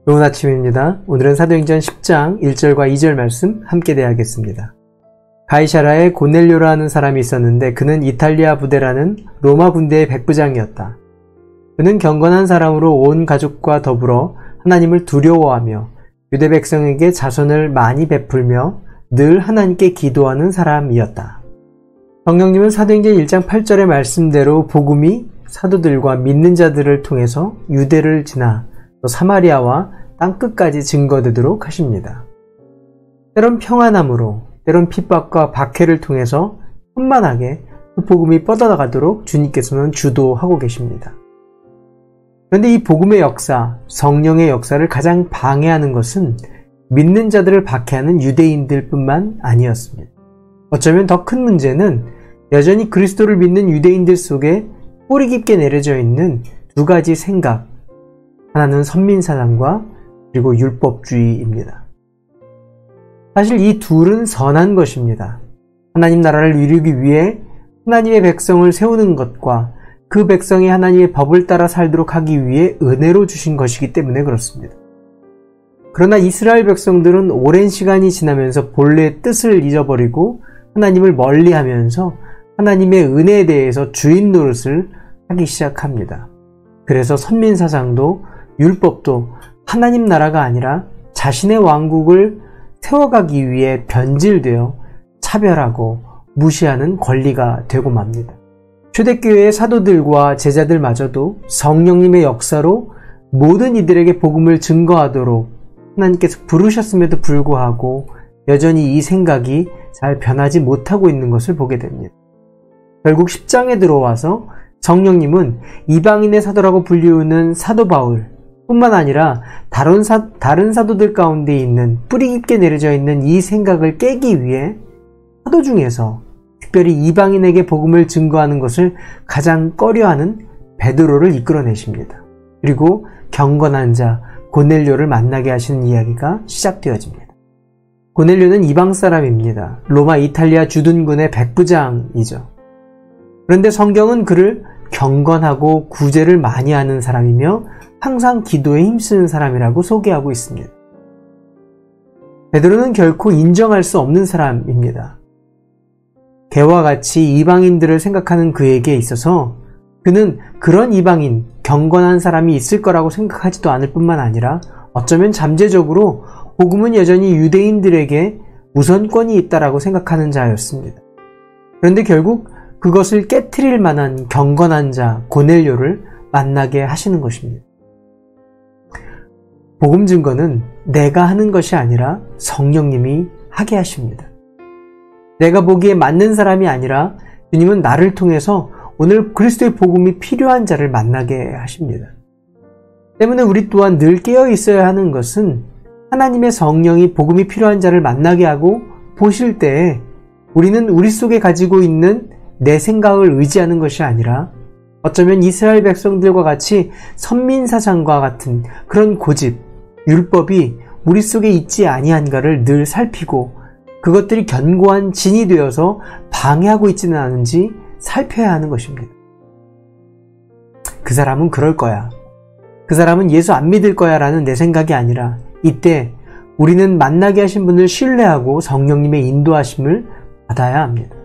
좋은 아침입니다. 오늘은 사도행전 10장 1절과 2절 말씀 함께 대하겠습니다. 가이사라에 고넬료라는 사람이 있었는데 그는 이탈리아 부대라는 로마 군대의 백부장이었다. 그는 경건한 사람으로 온 가족과 더불어 하나님을 두려워하며 유대 백성에게 자선을 많이 베풀며 늘 하나님께 기도하는 사람이었다. 성령님은 사도행전 1장 8절의 말씀대로 복음이 사도들과 믿는 자들을 통해서 유대를 지나 또 사마리아와 땅끝까지 증거되도록 하십니다. 때론 평안함으로, 때론 핍박과 박해를 통해서 혼만하게 그 복음이 뻗어나가도록 주님께서는 주도하고 계십니다. 그런데 이 복음의 역사, 성령의 역사를 가장 방해하는 것은 믿는 자들을 박해하는 유대인들 뿐만 아니었습니다. 어쩌면 더 큰 문제는 여전히 그리스도를 믿는 유대인들 속에 뿌리 깊게 내려져 있는 두 가지 생각, 하나는 선민사상과 그리고 율법주의입니다. 사실 이 둘은 선한 것입니다. 하나님 나라를 이루기 위해 하나님의 백성을 세우는 것과 그 백성이 하나님의 법을 따라 살도록 하기 위해 은혜로 주신 것이기 때문에 그렇습니다. 그러나 이스라엘 백성들은 오랜 시간이 지나면서 본래의 뜻을 잊어버리고 하나님을 멀리하면서 하나님의 은혜에 대해서 주인 노릇을 하기 시작합니다. 그래서 선민사상도 율법도 하나님 나라가 아니라 자신의 왕국을 세워가기 위해 변질되어 차별하고 무시하는 권리가 되고 맙니다. 초대교회의 사도들과 제자들마저도 성령님의 역사로 모든 이들에게 복음을 증거하도록 하나님께서 부르셨음에도 불구하고 여전히 이 생각이 잘 변하지 못하고 있는 것을 보게 됩니다. 결국 10장에 들어와서 성령님은 이방인의 사도라고 불리우는 사도 바울 뿐만 아니라 다른 사도들 가운데 있는 뿌리 깊게 내려져 있는 이 생각을 깨기 위해 사도 중에서 특별히 이방인에게 복음을 증거하는 것을 가장 꺼려하는 베드로를 이끌어내십니다. 그리고 경건한 자 고넬료를 만나게 하시는 이야기가 시작되어집니다. 고넬료는 이방 사람입니다. 로마 이탈리아 주둔군의 백부장이죠. 그런데 성경은 그를 경건하고 구제를 많이 하는 사람이며 항상 기도에 힘쓰는 사람이라고 소개하고 있습니다. 베드로는 결코 인정할 수 없는 사람입니다. 개와 같이 이방인들을 생각하는 그에게 있어서 그는 그런 이방인, 경건한 사람이 있을 거라고 생각하지도 않을 뿐만 아니라 어쩌면 잠재적으로 복음은 여전히 유대인들에게 우선권이 있다라고 생각하는 자였습니다. 그런데 결국 그것을 깨트릴 만한 경건한 자 고넬료를 만나게 하시는 것입니다. 복음 증거는 내가 하는 것이 아니라 성령님이 하게 하십니다. 내가 보기에 맞는 사람이 아니라 주님은 나를 통해서 오늘 그리스도의 복음이 필요한 자를 만나게 하십니다. 때문에 우리 또한 늘 깨어 있어야 하는 것은 하나님의 성령이 복음이 필요한 자를 만나게 하고 보실 때에 우리는 우리 속에 가지고 있는 내 생각을 의지하는 것이 아니라 어쩌면 이스라엘 백성들과 같이 선민사상과 같은 그런 고집, 율법이 우리 속에 있지 아니한가를 늘 살피고 그것들이 견고한 진이 되어서 방해하고 있지는 않은지 살펴야 하는 것입니다. 그 사람은 그럴 거야. 그 사람은 예수 안 믿을 거야 라는 내 생각이 아니라 이때 우리는 만나게 하신 분을 신뢰하고 성령님의 인도하심을 받아야 합니다.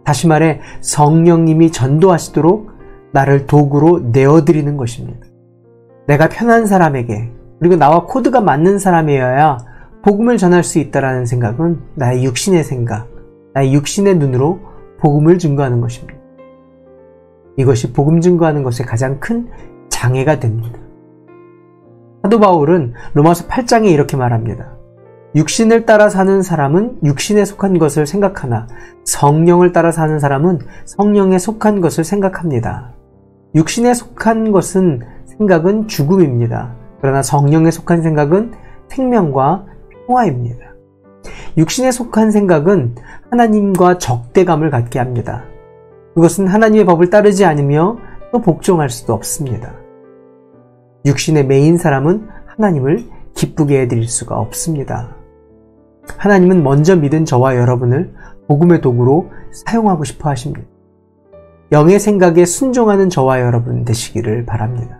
다시 말해 성령님이 전도하시도록 나를 도구로 내어드리는 것입니다. 내가 편한 사람에게 그리고 나와 코드가 맞는 사람이어야 복음을 전할 수 있다는 생각은 나의 육신의 생각, 나의 육신의 눈으로 복음을 증거하는 것입니다. 이것이 복음 증거하는 것의 가장 큰 장애가 됩니다. 사도 바울은 로마서 8장에 이렇게 말합니다. 육신을 따라 사는 사람은 육신에 속한 것을 생각하나 성령을 따라 사는 사람은 성령에 속한 것을 생각합니다. 육신에 속한 것은 생각은 죽음입니다. 그러나 성령에 속한 생각은 생명과 평화입니다. 육신에 속한 생각은 하나님과 적대감을 갖게 합니다. 그것은 하나님의 법을 따르지 않으며 또 복종할 수도 없습니다. 육신의 메인 사람은 하나님을 기쁘게 해드릴 수가 없습니다. 하나님은 먼저 믿은 저와 여러분을 복음의 도구로 사용하고 싶어 하십니다. 영의 생각에 순종하는 저와 여러분 되시기를 바랍니다.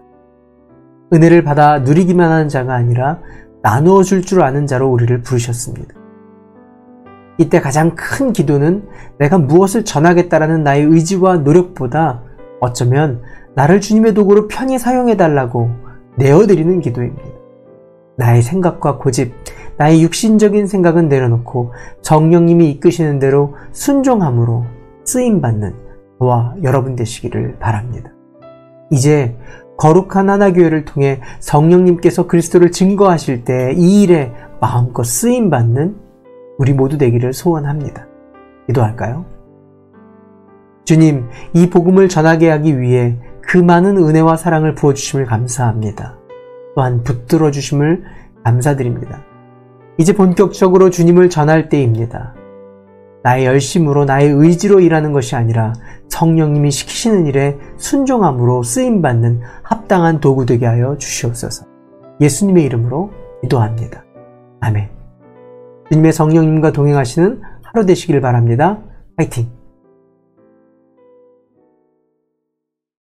은혜를 받아 누리기만 하는 자가 아니라 나누어 줄 줄 아는 자로 우리를 부르셨습니다. 이때 가장 큰 기도는 내가 무엇을 전하겠다라는 나의 의지와 노력보다 어쩌면 나를 주님의 도구로 편히 사용해달라고 내어드리는 기도입니다. 나의 생각과 고집, 나의 육신적인 생각은 내려놓고 성령님이 이끄시는 대로 순종함으로 쓰임받는 저와 여러분 되시기를 바랍니다. 이제 거룩한 하나교회를 통해 성령님께서 그리스도를 증거하실 때 이 일에 마음껏 쓰임받는 우리 모두 되기를 소원합니다. 기도할까요? 주님, 이 복음을 전하게 하기 위해 그 많은 은혜와 사랑을 부어주심을 감사합니다. 또한 붙들어 주심을 감사드립니다. 이제 본격적으로 주님을 전할 때입니다. 나의 열심으로 나의 의지로 일하는 것이 아니라 성령님이 시키시는 일에 순종함으로 쓰임받는 합당한 도구 되게 하여 주시옵소서. 예수님의 이름으로 기도합니다. 아멘. 주님의 성령님과 동행하시는 하루 되시길 바랍니다. 화이팅!